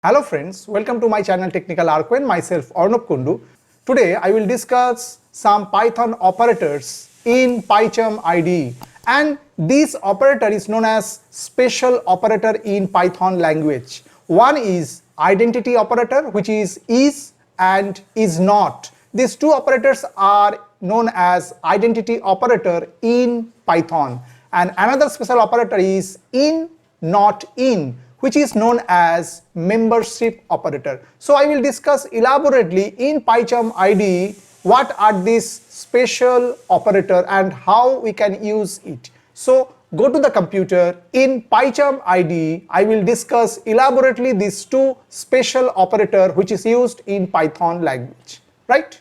Hello friends, welcome to my channel Technical Arco and myself Arnab Kundu. Today I will discuss some Python operators in Pycharm IDE, and this operator is known as special operator in Python language. One is identity operator, which is and is not. These two operators are known as identity operator in Python, and another special operator is in, not in, which is known as membership operator. So I will discuss elaborately in Pycharm IDE what are these special operator and how we can use it. So go to the computer. In Pycharm IDE, I will discuss elaborately these two special operator which is used in Python language, right?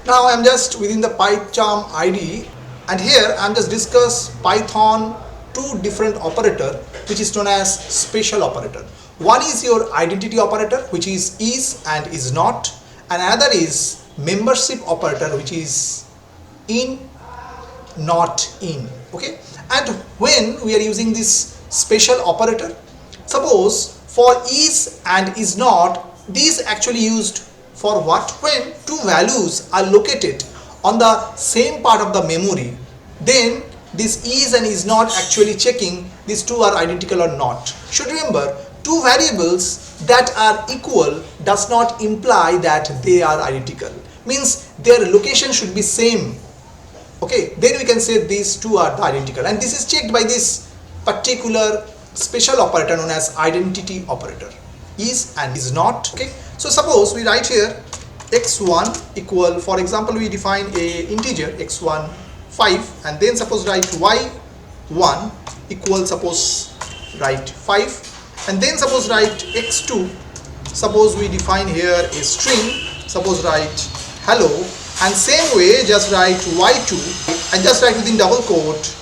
Now I am just within the Pycharm IDE, and here I am just discuss Python two different operator which is known as special operator. One is your identity operator, which is and is not, and another is membership operator, which is in, not in. Okay, and when we are using this special operator, suppose for is and is not, these actually used for what? When two values are located on the same part of the memory, then this is and is not actually checking these two are identical or not. Should remember, two variables that are equal does not imply that they are identical. Means their location should be same. Okay, then we can say these two are identical, and this is checked by this particular special operator known as identity operator, is and is not. Okay, so suppose we write here x1 equal, for example we define a integer x1 5, and then suppose write y1 equal, suppose write 5, and then suppose write x2, suppose we define here a string, suppose write hello, and same way just write y2 and just write within double quote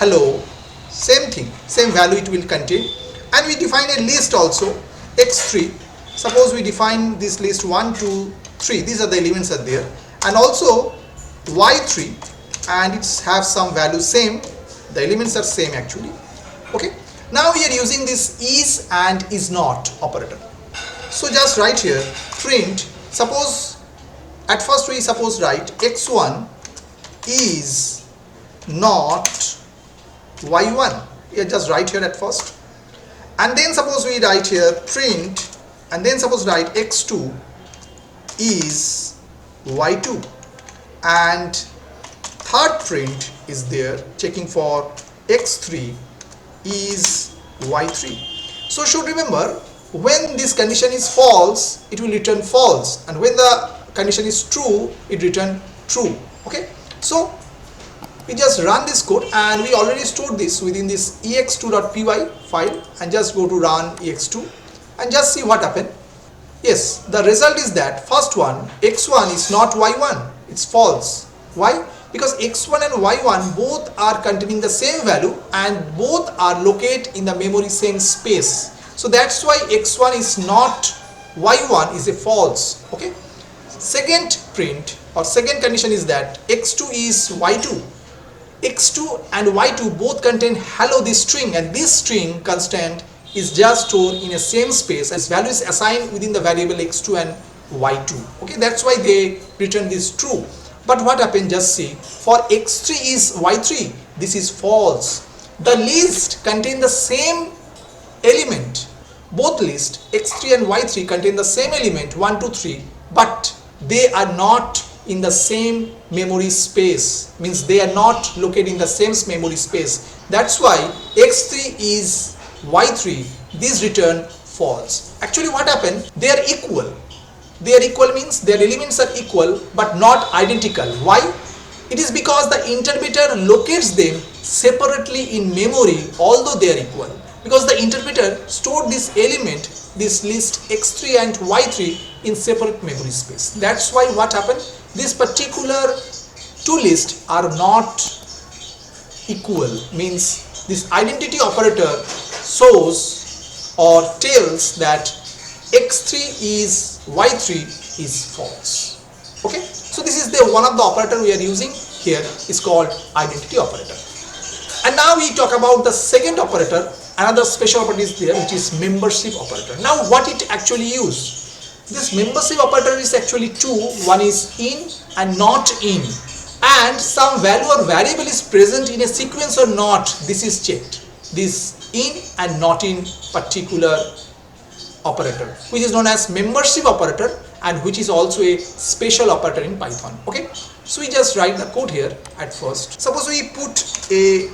hello, same thing, same value it will contain. And we define a list also, x3, suppose we define this list 1 2 3, these are the elements are there, and also y3, and it's have some value same, the elements are same actually. Okay, now we are using this is and is not operator. So just write here print, suppose at first we suppose write x1 is not y1, yeah, just write here at first, and then suppose we write here print, and then suppose write x2 is y2, and third print is there checking for x3 is y3. So should remember, when this condition is false it will return false, and when the condition is true it return true. Okay, so we just run this code, and we already stored this within this ex2.py file, and just go to run ex2 and just see what happened. Yes, the result is that first one x1 is not y1, it's false. Why? Because x1 and y1 both are containing the same value and both are located in the memory same space. So that's why x1 is not y1 is a false. Okay, second print or second condition is that x2 is y2. x2 and y2 both contain hello, this string, and this string constant is just stored in a same space, as value is assigned within the variable x2 and y2. Okay, that's why they return this true. But what happened, just see, for x3 is y3, this is false. The list contain the same element, both list x3 and y3 contain the same element 1 2 3, but they are not in the same memory space, means they are not located in the same memory space. That's why x3 is y3, these return false. Actually what happened, they are equal. They are equal means their elements are equal but not identical. Why? It is because the interpreter locates them separately in memory although they are equal. because the interpreter stored this element, this list x3 and y3 in separate memory space. That's why what happened, this particular two lists are not equal, means this identity operator shows or tells that x3 is y3 is false. Okay, so this is the one of the operator we are using here is called identity operator. And now we talk about the second operator. Another special operator is there, which is membership operator. Now what it actually use? This membership operator is actually two. One is in and not in, and some value or variable is present in a sequence or not. This is checked. This in and not in particular operator, which is known as membership operator, and which is also a special operator in Python. Okay, so we just write the code here at first. Suppose we put a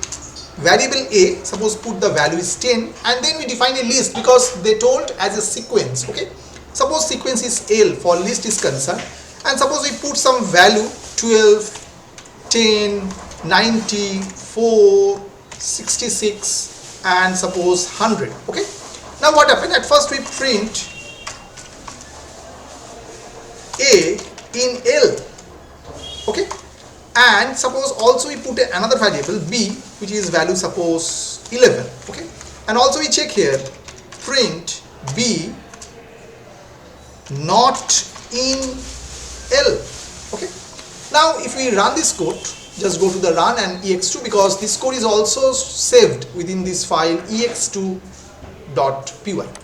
variable a, suppose put the value is 10, and then we define a list because they told as a sequence. Okay, suppose sequence is L for list is concerned, and suppose we put some value 12, 10, 90, 4, 66 and suppose 100. Okay, now what happened, at first we print a in L. Okay, and suppose also we put another variable b, which is value suppose 11. Okay, and also we check here print b not in L. Okay, now if we run this code, just go to the run and ex2, because this code is also saved within this file ex2.py.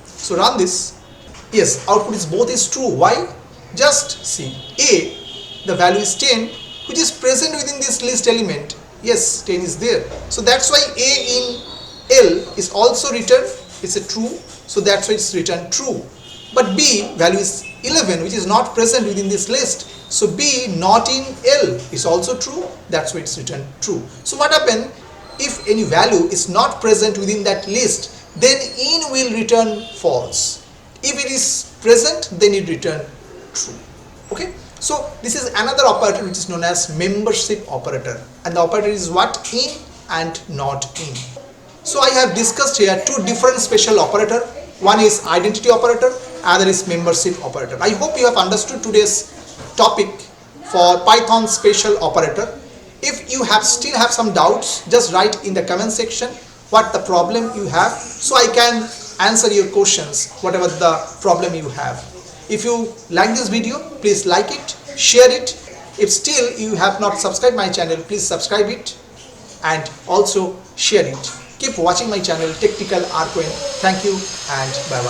So run this. Yes, output is both is true. Why? Just see, a, the value is 10, which is present within this list element. Yes, 10 is there. So that's why a in L is also written, it's a true, so that's why it's written true. But b, value is 11, which is not present within this list. So b not in L is also true, that's why it's written true. So what happens, if any value is not present within that list, then in will return false. If it is present, then it return true. Okay, so this is another operator which is known as membership operator, and the operator is what? In and not in. So I have discussed here two different special operator. One is identity operator, other is membership operator. I hope you have understood today's topic for Python special operator. If you still have some doubts, just write in the comment section what the problem you have, so I can answer your questions, whatever the problem you have. If you like this video, please like it, share it. If still you have not subscribed my channel, please subscribe it and also share it. Keep watching my channel Technical Arquin. Thank you and bye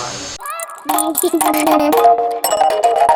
bye.